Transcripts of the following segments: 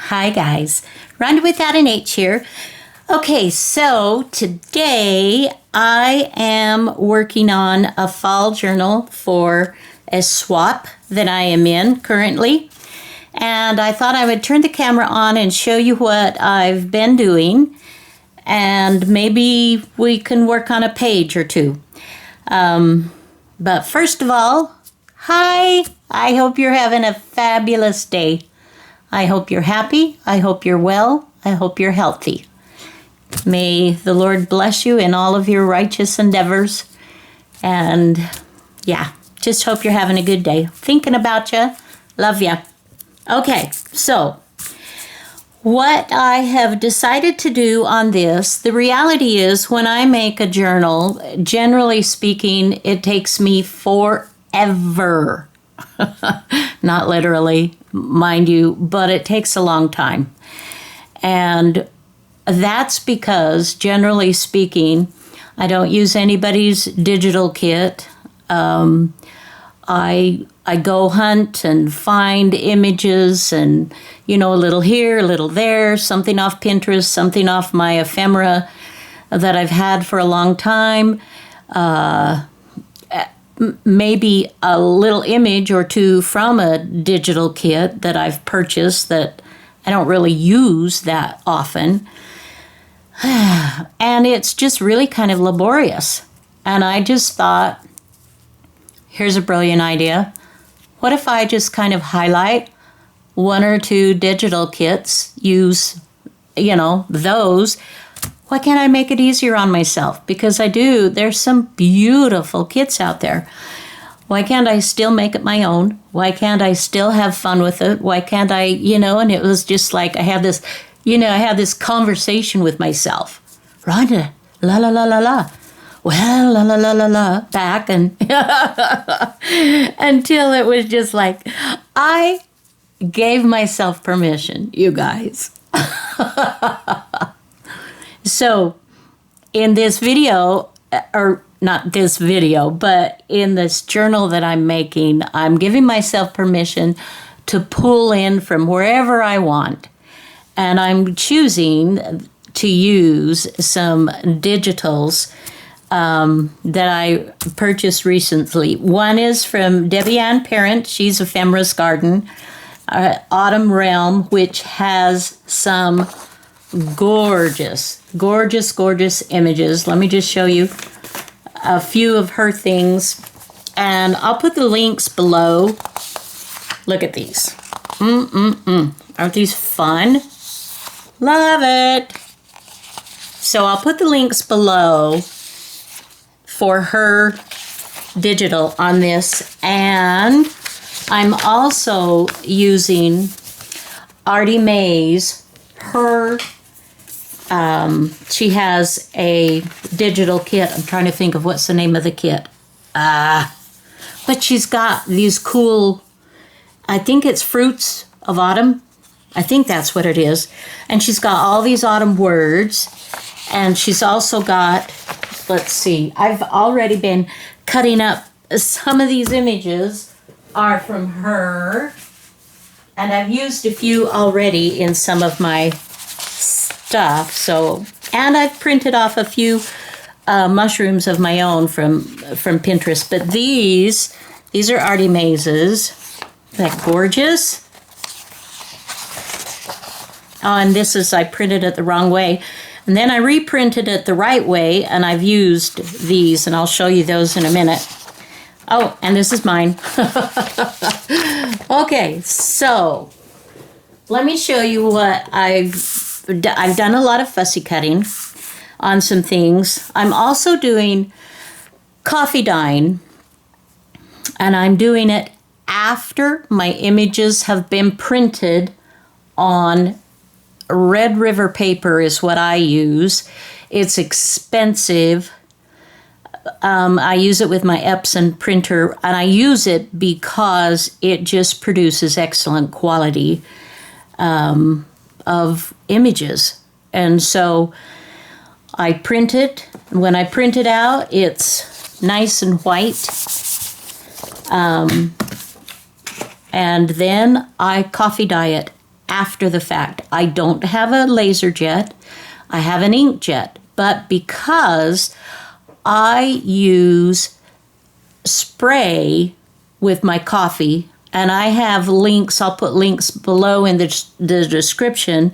Hi guys, Ronda without an H here. Okay, so today I am working on a fall journal for a swap that I am in currently. And I thought I would turn the camera on and show you what I've been doing. And maybe we can work on a page or two. But first of all, hi! I hope you're having a fabulous day. I hope you're happy. I hope you're well. I hope you're healthy. May the Lord bless you in all of your righteous endeavors. And yeah, just hope you're having a good day. Thinking about you. Love you. Okay, so what I have decided to do on this, the reality is when I make a journal, generally speaking, it takes me forever. Not literally, mind you, but it takes a long time. And that's because, generally speaking, I don't use anybody's digital kit. I go hunt and find images and, a little here, a little there, something off Pinterest, something off my Ephemera that I've had for a long time. Maybe a little image or two from a digital kit that I've purchased that I don't really use that often. And it's just really kind of laborious. And I just thought, here's a brilliant idea. What if I just kind of highlight one or two digital kits, use, those. Why can't I make it easier on myself? Because I do. There's some beautiful kits out there. Why can't I still make it my own? Why can't I still have fun with it? Why can't I, and it was just like I had this conversation with myself. Rhonda, la la la la la. Well, la la la la la, back and until it was just like, I gave myself permission, you guys. So in this video, or not this video, but in this journal that I'm making, I'm giving myself permission to pull in from wherever I want. And I'm choosing to use some digitals that I purchased recently. One is from Debbie Ann Parent. She's Ephemera's Garden, Autumn Realm, which has some gorgeous images. Let me just show you a few of her things. And I'll put the links below. Look at these. Aren't these fun? Love it. So I'll put the links below for her digital on this. And I'm also using Artie Mae's, she has a digital kit. I'm trying to think of what's the name of the kit. But she's got these cool, I think it's Fruits of Autumn. I think that's what it is. And she's got all these autumn words. And she's also got, let's see, I've already been cutting up. Some of these images are from her. And I've used a few already in some of my stuff. And I've printed off a few mushrooms of my own from Pinterest. But these are Artie Mae's. Isn't that gorgeous? Oh, and I printed it the wrong way. And then I reprinted it the right way, and I've used these, and I'll show you those in a minute. Oh, and this is mine. Okay, so let me show you what I've done a lot of fussy cutting on some things. I'm also doing coffee dyeing, and I'm doing it after my images have been printed on Red River paper is what I use. It's expensive. I use it with my Epson printer, and I use it because it just produces excellent quality of images. And so I print it. When I print it out, it's nice and white. And then I coffee dye it after the fact. I don't have a laser jet. I have an inkjet. But because I use spray with my coffee, and I have links, I'll put links below in the description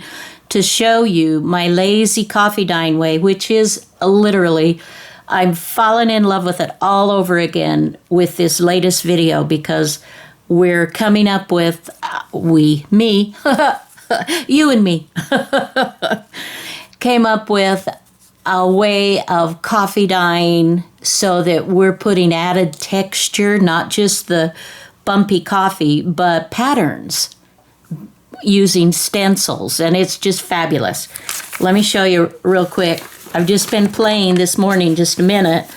to show you my lazy coffee dyeing way, which is literally, I've fallen in love with it all over again with this latest video, because we're coming up with, me, you and me, came up with a way of coffee dyeing so that we're putting added texture, not just the bumpy coffee, but patterns using stencils, and it's just fabulous. Let me show you real quick. I've just been playing this morning, just a minute.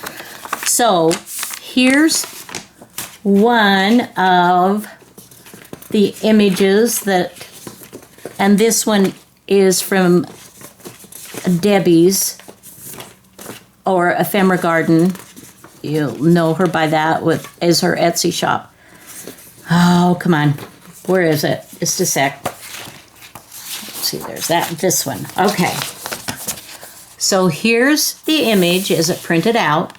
So here's one of the images that, and this one is from Debbie's or Ephemera Garden. You'll know her by that, is her Etsy shop. Oh, come on. Where is it? Just a sec. Let's see, there's this one. Okay. So here's the image as it printed out.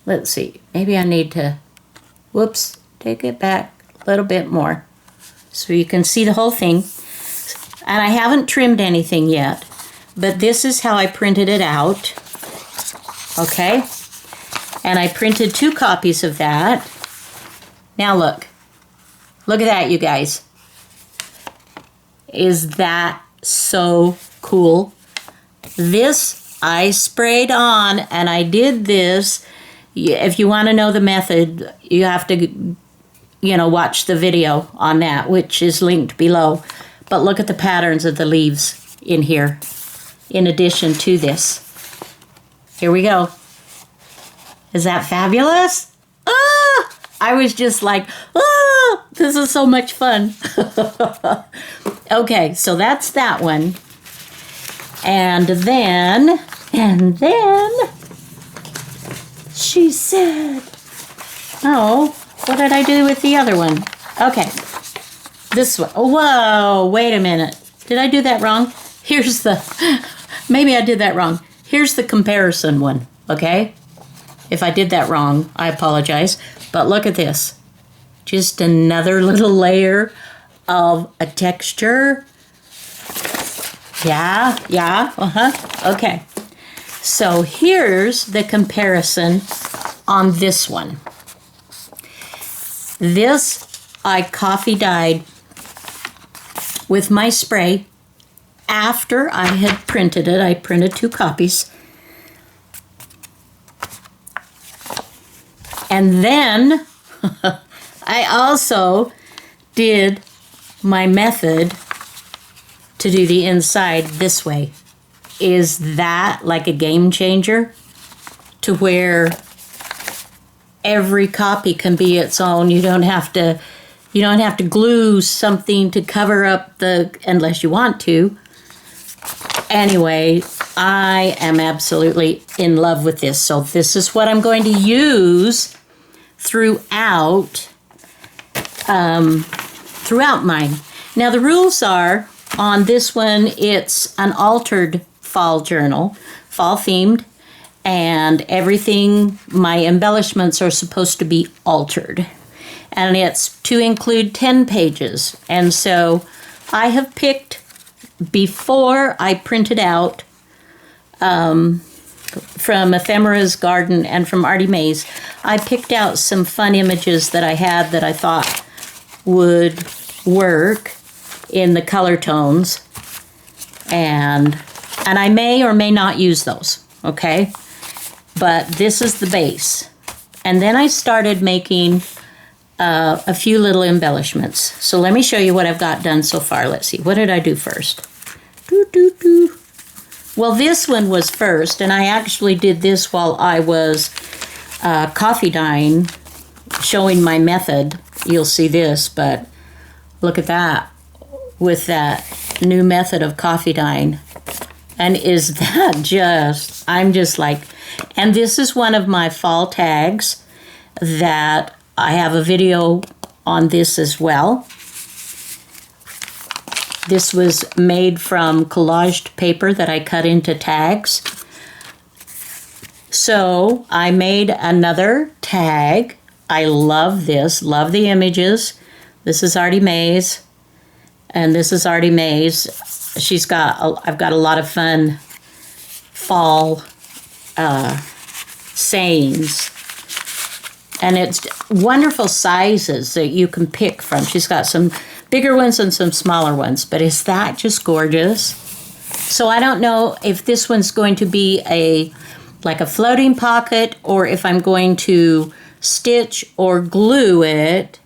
Let's see. Maybe I need to, whoops, take it back a little bit more so you can see the whole thing. And I haven't trimmed anything yet, but this is how I printed it out. Okay? And I printed 2 copies of that. Now look. Look at that, you guys. Is that so cool? This I sprayed on, and I did this. If you want to know the method, you have to, watch the video on that, which is linked below. But look at the patterns of the leaves in here, in addition to this. Here we go. Is that fabulous? Ah! I was just like, ah, this is so much fun. Okay, so that's that one. And then she said, oh, what did I do with the other one? Okay, this one. Whoa, wait a minute. Did I do that wrong? Maybe I did that wrong. Here's the comparison one, okay? If I did that wrong, I apologize. But look at this. Just another little layer of a texture. Yeah, okay. So here's the comparison on this one. This I coffee dyed with my spray after I had printed it. I printed 2 copies. And then I also did my method to do the inside this way. Is that like a game changer? To where every copy can be its own. You don't have to glue something to cover up unless you want to. Anyway, I am absolutely in love with this. So this is what I'm going to use throughout mine. Now the rules are, on this one, it's an altered fall journal, fall themed, and everything, my embellishments are supposed to be altered. And it's to include 10 pages. And so I have picked, before I printed out from Ephemera's Garden and from Artie Mae's, I picked out some fun images that I had that I thought would work in the color tones. And I may or may not use those, okay? But this is the base. And then I started making a few little embellishments. So let me show you what I've got done so far. Let's see, what did I do first? Well, this one was first, and I actually did this while I was coffee dyeing, showing my method. You'll see this, but look at that, with that new method of coffee dyeing. And is that just, I'm just like, and this is one of my fall tags that I have a video on this as well. This was made from collaged paper that I cut into tags. So I made another tag. I love this, love the images. This is Artie Mae's, and this is Artie Mae's. I've got a lot of fun fall sayings. And it's wonderful sizes that you can pick from. She's got some bigger ones and some smaller ones, but is that just gorgeous? So I don't know if this one's going to be like a floating pocket, or if I'm going to stitch or glue it.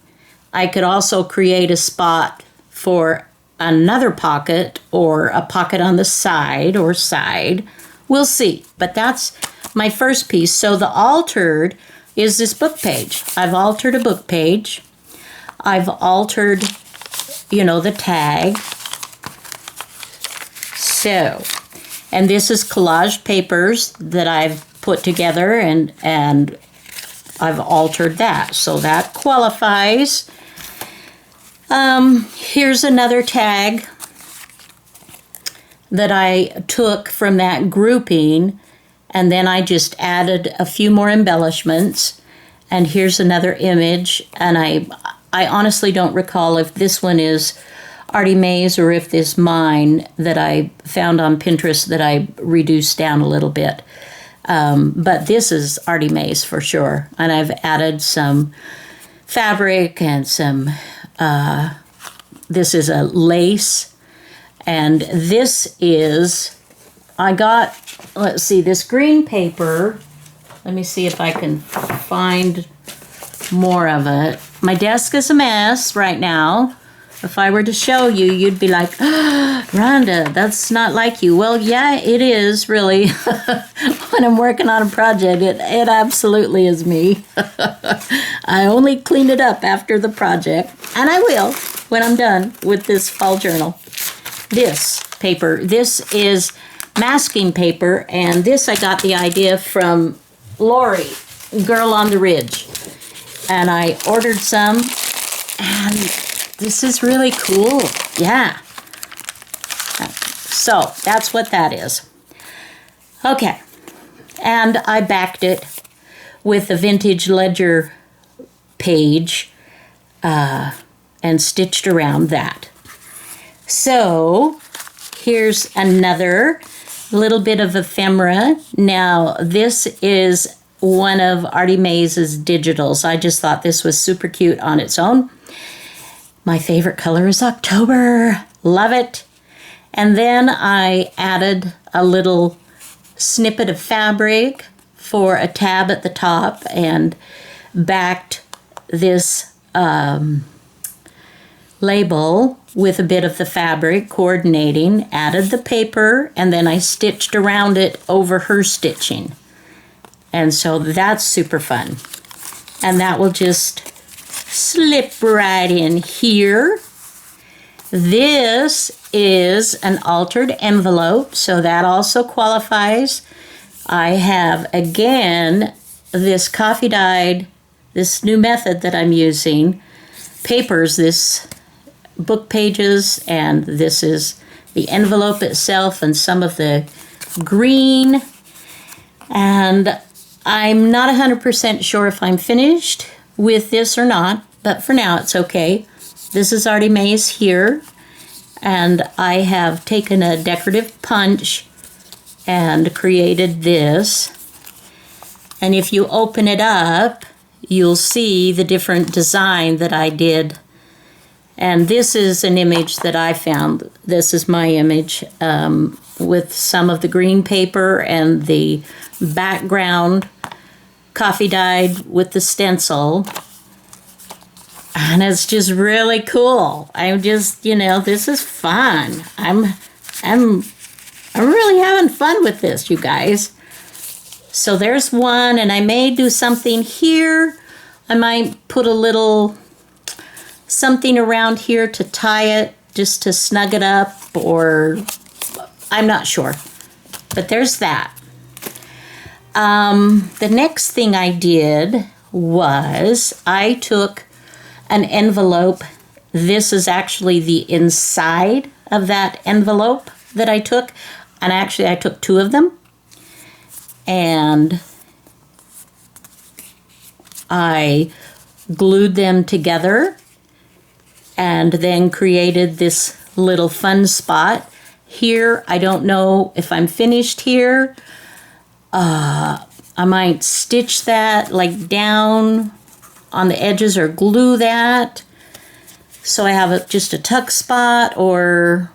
I could also create a spot for another pocket, or a pocket on the side or side. We'll see. But that's my first piece. So the altered is this book page. I've altered a book page. I've altered, the tag. So, and this is collaged papers that I've put together, and I've altered that. So that qualifies. Here's another tag that I took from that grouping, and then I just added a few more embellishments. And here's another image, and I honestly don't recall if this one is Artie Mae's or if this is mine that I found on Pinterest that I reduced down a little bit. But this is Artie Mae's for sure. And I've added some fabric and some, this is a lace. And this is, I got, let's see, this green paper. Let me see if I can find more of it. My desk is a mess right now. If I were to show you, you'd be like, Rhonda, that's not like you. Well, yeah, it is, really. When I'm working on a project, it absolutely is me. I only clean it up after the project, and I will when I'm done with this fall journal. This paper, this is masking paper, and this I got the idea from Lori, Girl on the Ridge. And I ordered some, and this is really cool. Yeah. So that's what that is. Okay. And I backed it with a vintage ledger page and stitched around that. So here's another little bit of ephemera. Now this is one of Artie Mae's digitals. I just thought this was super cute on its own. My favorite color is October. Love it. And then I added a little snippet of fabric for a tab at the top and backed this label with a bit of the fabric coordinating, added the paper, and then I stitched around it over her stitching. And so that's super fun. And that will just slip right in here. This is an altered envelope, so that also qualifies. I have, again, this coffee dyed, this new method that I'm using, papers, this book pages, and this is the envelope itself and some of the green. And I'm not 100% sure if I'm finished with this or not, but for now it's okay. This is Artie Mae's here, and I have taken a decorative punch and created this. And if you open it up, you'll see the different design that I did. And this is an image that I found. This is my image with some of the green paper and the background coffee dyed with the stencil. And it's just really cool. I'm just, this is fun. I'm really having fun with this, you guys. So there's one, and I may do something here. I might put a little something around here to tie it, just to snug it up, or I'm not sure. But there's that. The next thing I did was I took an envelope. This is actually the inside of that envelope that I took. And actually, I took 2 of them. And I glued them together and then created this little fun spot. Here, I don't know if I'm finished here. I might stitch that like down on the edges or glue that so I have just a tuck spot, or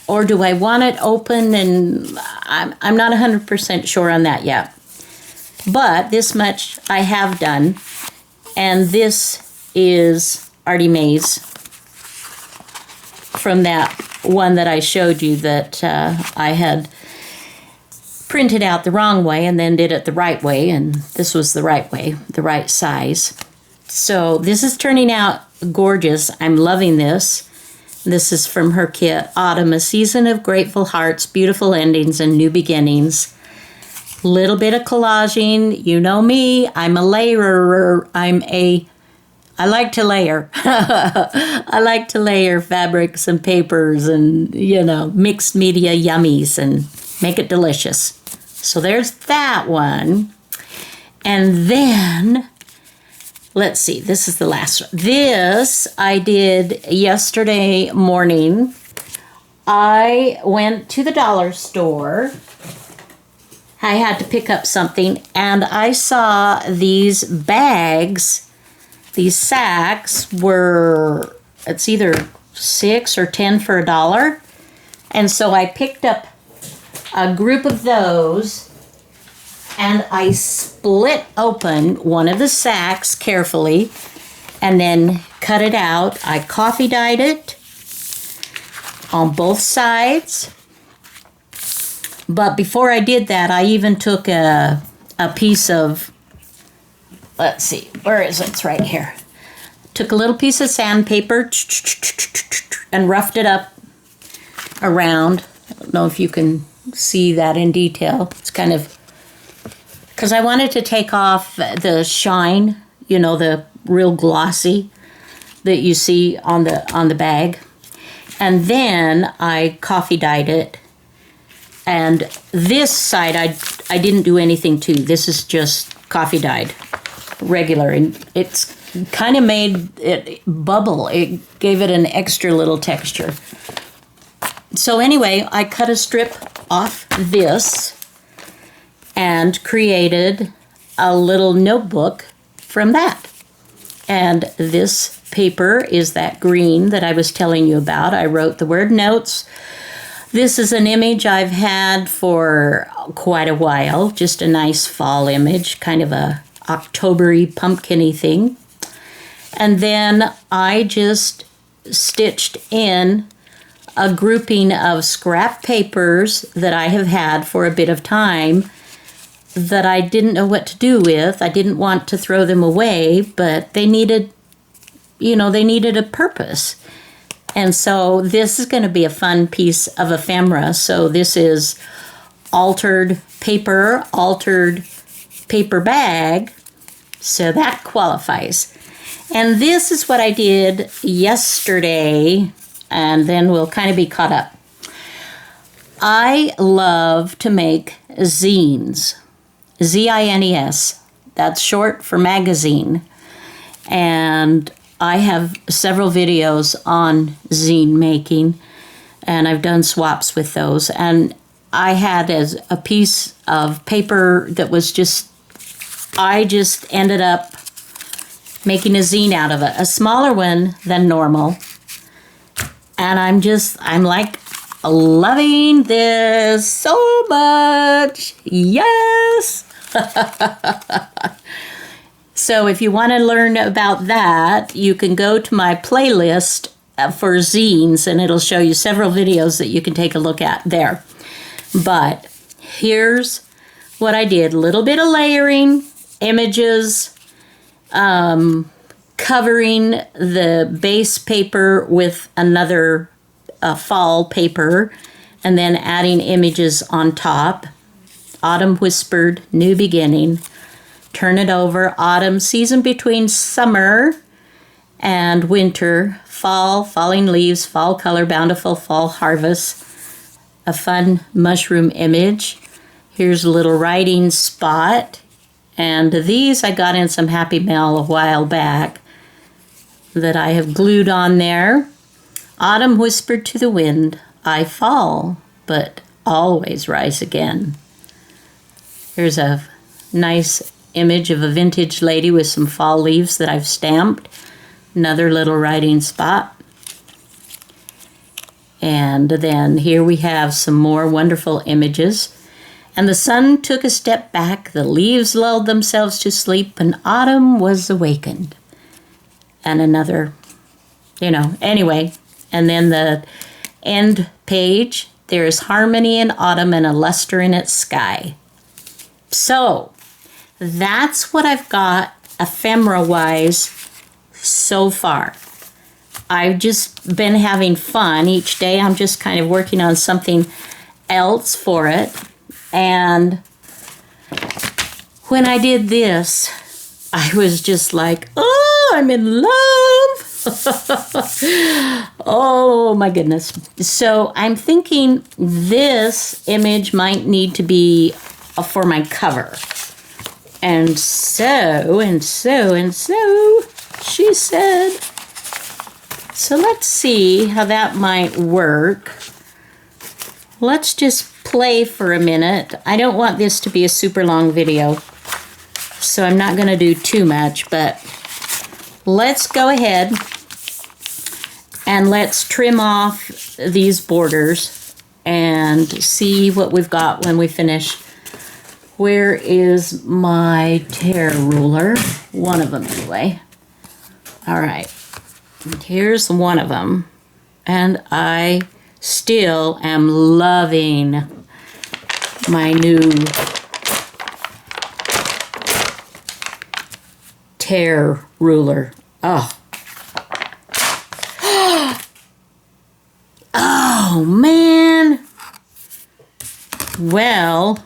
do I want it open? And I'm not 100% sure on that yet. But this much I have done, and this is Artie Mae's from that one that I showed you that I had printed out the wrong way and then did it the right way, and this was the right way, the right size. So this is turning out gorgeous. I'm loving this. This is from her kit, Autumn, a Season of Grateful Hearts, Beautiful Endings, and New Beginnings. Little bit of collaging. You know me, I'm a layerer. I like to layer. I like to layer fabrics and papers and, mixed media yummies and make it delicious. So there's that one. And then, let's see, this is the last one. This I did yesterday morning. I went to the dollar store. I had to pick up something, and I saw these bags. These sacks were, it's either 6 or 10 for $1. And so I picked up a group of those, and I split open one of the sacks carefully and then cut it out. I coffee dyed it on both sides. But before I did that, I even took a piece of, let's see, where is it? It's right here. Took a little piece of sandpaper and roughed it up around. I don't know if you can see that in detail. It's kind of, because I wanted to take off the shine, the real glossy that you see on the bag. And then I coffee dyed it. And this side, I didn't do anything to. This is just coffee dyed, regular. And it's kind of made it bubble. It gave it an extra little texture. So anyway, I cut a strip off this and created a little notebook from that. And this paper is that green that I was telling you about. I wrote the word notes. This is an image I've had for quite a while, just a nice fall image, kind of a October-y, pumpkin-y thing. And then I just stitched in a grouping of scrap papers that I have had for a bit of time that I didn't know what to do with. I didn't want to throw them away, but they needed, a purpose. And so this is going to be a fun piece of ephemera. So this is altered paper bag. So that qualifies. And this is what I did yesterday, and then we'll kind of be caught up. I love to make zines. Z-I-N-E-S. That's short for magazine. And I have several videos on zine making, and I've done swaps with those. And I had as a piece of paper that was I just ended up making a zine out of it, a smaller one than normal. And I'm like loving this so much. Yes. So if you want to learn about that, you can go to my playlist for zines, and it'll show you several videos that you can take a look at there. But here's what I did. A little bit of layering, images, covering the base paper with another fall paper, and then adding images on top. Autumn Whispered, New Beginning. Turn it over. Autumn, season between summer and winter, fall, falling leaves, fall color, bountiful fall harvest, a fun mushroom image. Here's a little writing spot. And these I got in some Happy Mail a while back that I have glued on there. Autumn whispered to the wind, I fall, but always rise again. Here's a nice image of a vintage lady with some fall leaves that I've stamped. Another little writing spot. And then here we have some more wonderful images. And the sun took a step back, the leaves lulled themselves to sleep, and autumn was awakened. And another, anyway. And then the end page, there is harmony in autumn and a luster in its sky. So, that's what I've got ephemera-wise so far. I've just been having fun. Each day I'm just kind of working on something else for it. And when I did this, I was just like, oh, I'm in love. Oh my goodness. So I'm thinking this image might need to be for my cover. And so, she said. So let's see how that might work. Let's just play for a minute. I don't want this to be a super long video, so I'm not going to do too much, but let's go ahead and let's trim off these borders and see what we've got when we finish. Where is my tear ruler? One of them anyway. All right, here's one of them, and I still am loving my new tear ruler. Oh. Oh, man. Well.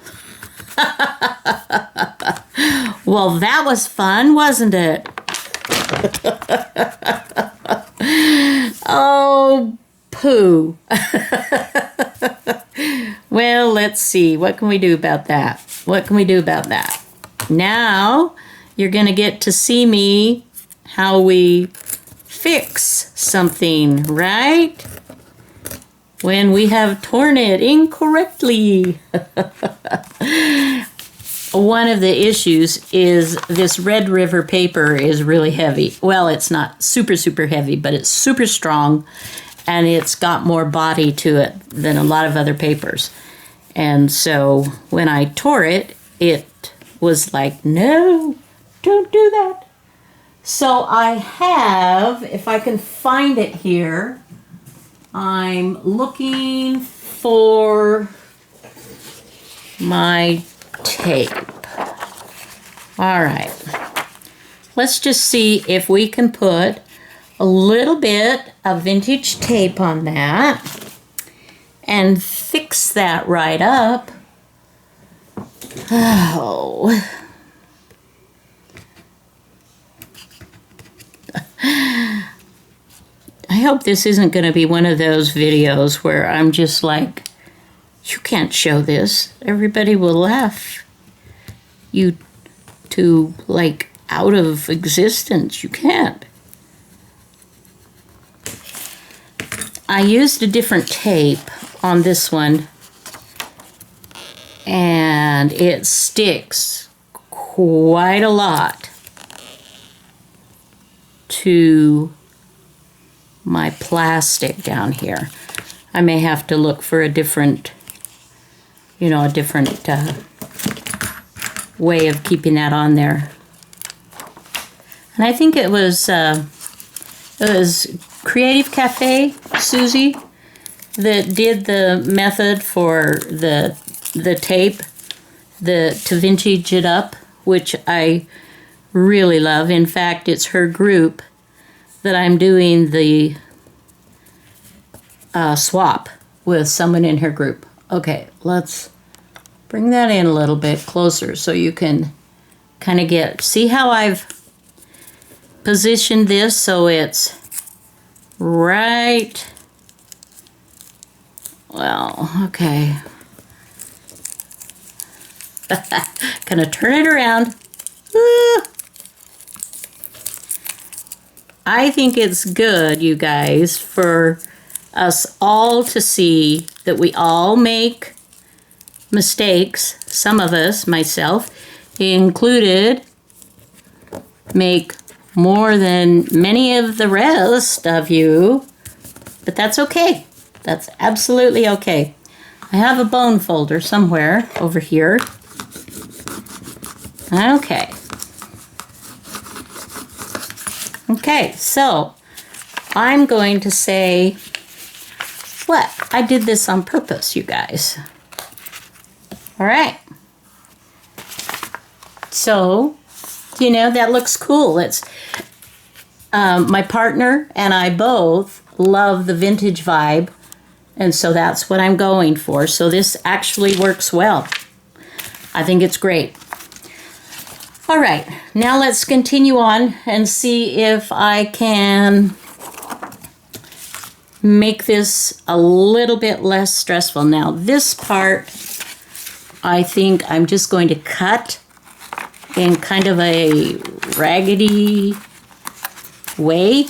Well, that was fun, wasn't it? Oh, poo. Well, let's see. What can we do about that? Now, you're going to get to see me how we fix something, right? When we have torn it incorrectly. One of the issues is this Red River paper is really heavy. Well, it's not super, super heavy, but it's super strong, and it's got more body to it than a lot of other papers. And so when I tore it, it was like, no, don't do that. So I have, if I can find it here, I'm looking for my tape. All right. Let's just see if we can put a little bit of vintage tape on that and fix that right up. Oh. I hope this isn't going to be one of those videos where I'm just like, you can't show this. Everybody will laugh you to, like, out of existence. You can't. I used a different tape on this one, and it sticks quite a lot to my plastic down here. I may have to look for a different, way of keeping that on there. And I think it was Creative Cafe, Susie, that did the method for the tape, to vintage it up, which I really love. In fact, it's her group that I'm doing the swap with someone in her group. Okay, let's bring that in a little bit closer so you can kind of see how I've positioned this so it's right, well, okay. Gonna turn it around. Woo. I think it's good, you guys, for us all to see that we all make mistakes. Some of us, myself included, make more than many of the rest of you, but that's okay. That's absolutely okay. I have a bone folder somewhere over here. Okay. Okay, so I'm going to say, what? I did this on purpose, you guys. All right. So, you know, that looks cool. It's my partner and I both love the vintage vibe, and so that's what I'm going for. So this actually works well. I think it's great. All right, now let's continue on and see if I can make this a little bit less stressful. Now, this part, I think I'm just going to cut in kind of a raggedy way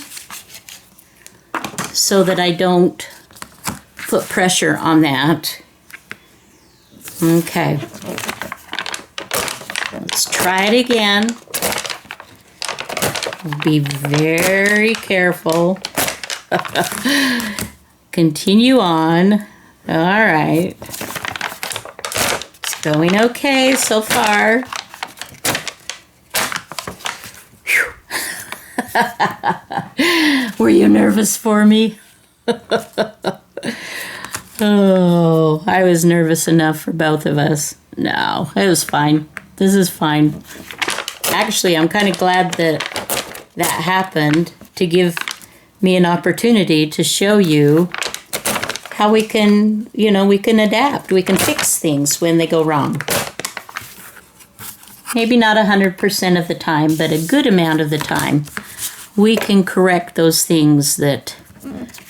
so that I don't put pressure on that. Okay. Let's try it again. Be very careful. Continue on. All right. It's going okay so far. Were you nervous for me? Oh, I was nervous enough for both of us. No, it was fine. This is fine. Actually, I'm kind of glad that that happened to give me an opportunity to show you how we can, you know, we can adapt. We can fix things when they go wrong. Maybe not 100% of the time, but a good amount of the time, we can correct those things that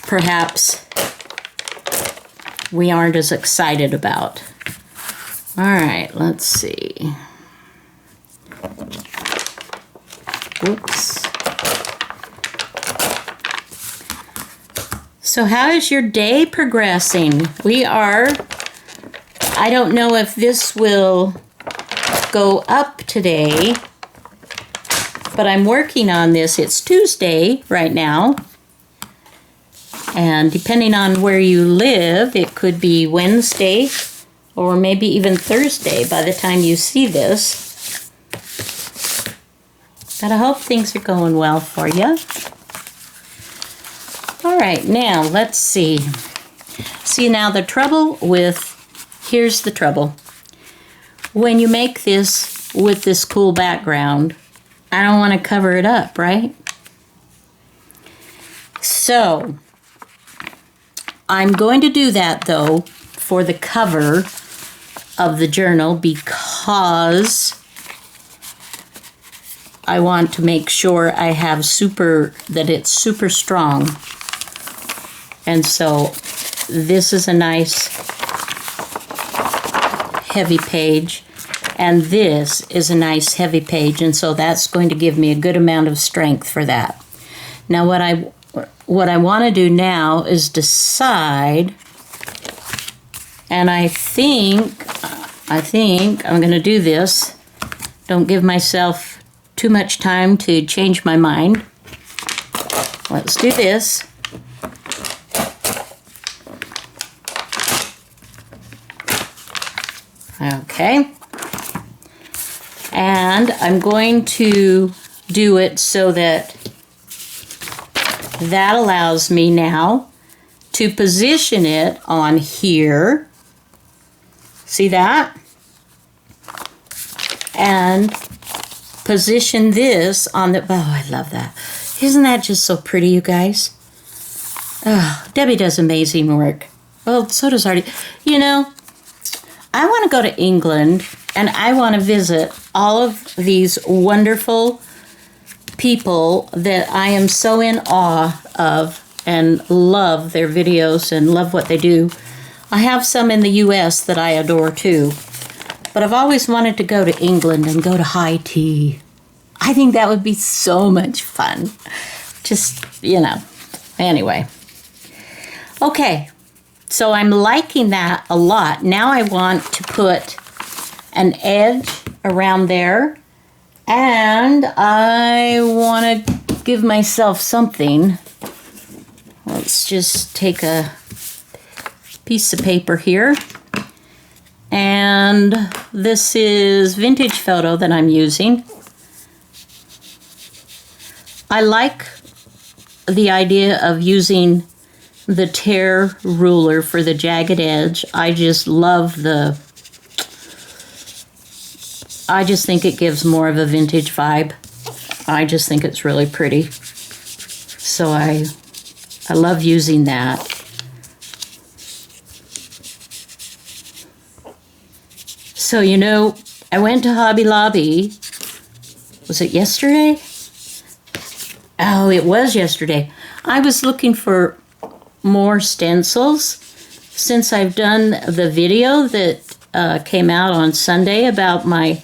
perhaps we aren't as excited about. All right, let's see. Whoops. So how is your day progressing? We are, I don't know if this will go up today, but I'm working on this. It's Tuesday right now. And depending on where you live, it could be Wednesday or maybe even Thursday by the time you see this. But I hope things are going well for you. All right, now let's see. See, now the trouble with, here's the trouble. When you make this with this cool background, I don't want to cover it up, right? So, I'm going to do that though for the cover of the journal because I want to make sure I have that it's super strong. And so this is a nice heavy page, and this is a nice heavy page, and so that's going to give me a good amount of strength for that. Now what I want to do now is decide, and I think I'm going to do this. Don't give myself too much time to change my mind. Let's do this. Okay. And I'm going to do it so that allows me now to position it on here. See that? And position this on the, oh, I love that. Isn't that just so pretty, you guys? Oh, Debbie does amazing work. Well, so does Artie. You know, I want to go to England and I want to visit all of these wonderful people that I am so in awe of and love their videos and love what they do. I have some in the US that I adore too. But I've always wanted to go to England and go to high tea. I think that would be so much fun. Just, you know, anyway. Okay, so I'm liking that a lot. Now I want to put an edge around there. And I want to give myself something. Let's just take a piece of paper here. And this is vintage photo that I'm using. I like the idea of using the tear ruler for the jagged edge. I just think it gives more of a vintage vibe. I just think it's really pretty. So I love using that. So, you know, I went to Hobby Lobby. Was it yesterday? Oh, it was yesterday. I was looking for more stencils since I've done the video that came out on Sunday about my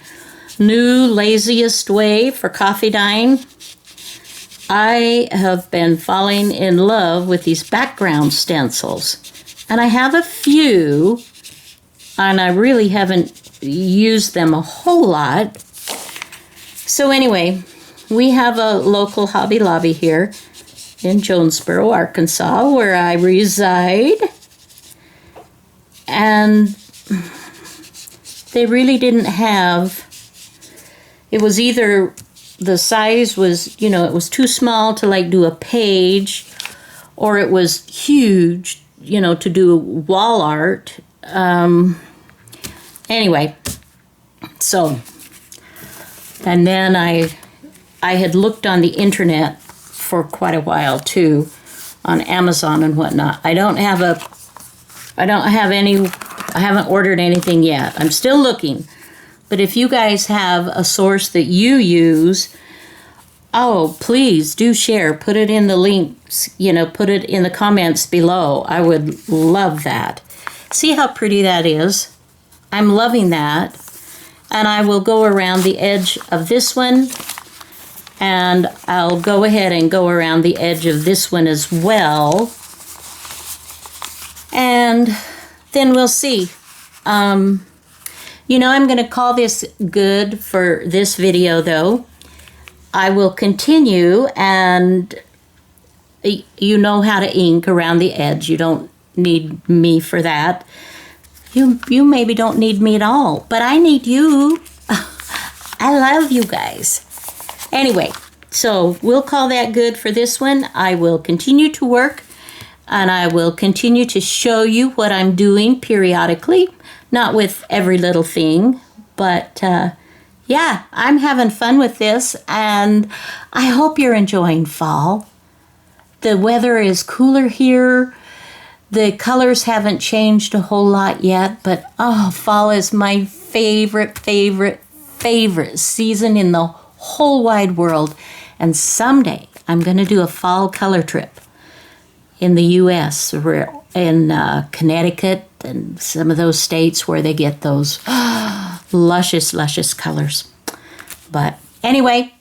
new laziest way for coffee dyeing. I have been falling in love with these background stencils. And I have a few, and I really haven't used them a whole lot. So anyway, we have a local Hobby Lobby here in Jonesboro, Arkansas, where I reside. And they really didn't have, it was either the size was, you know, it was too small to like do a page, or it was huge, you know, to do wall art. Anyway, so, and then I had looked on the internet for quite a while too, on Amazon and whatnot. I haven't ordered anything yet. I'm still looking. But if you guys have a source that you use, oh, please do share. Put it in the links, you know, put it in the comments below. I would love that. See how pretty that is? I'm loving that. And I will go around the edge of this one. And I'll go ahead and go around the edge of this one as well. And then we'll see. You know, I'm going to call this good for this video, though. I will continue, and you know how to ink around the edge. You don't need me for that. You maybe don't need me at all, but I need you. I love you guys. Anyway, so we'll call that good for this one. I will continue to work, and I will continue to show you what I'm doing periodically. Not with every little thing, but yeah, I'm having fun with this, and I hope you're enjoying fall. The weather is cooler here. The colors haven't changed a whole lot yet, but oh, fall is my favorite season in the whole wide world. And someday I'm going to do a fall color trip in the U.S., in Connecticut and some of those states where they get those luscious colors. But anyway,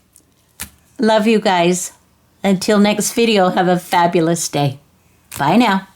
love you guys. Until next video, have a fabulous day. Bye now.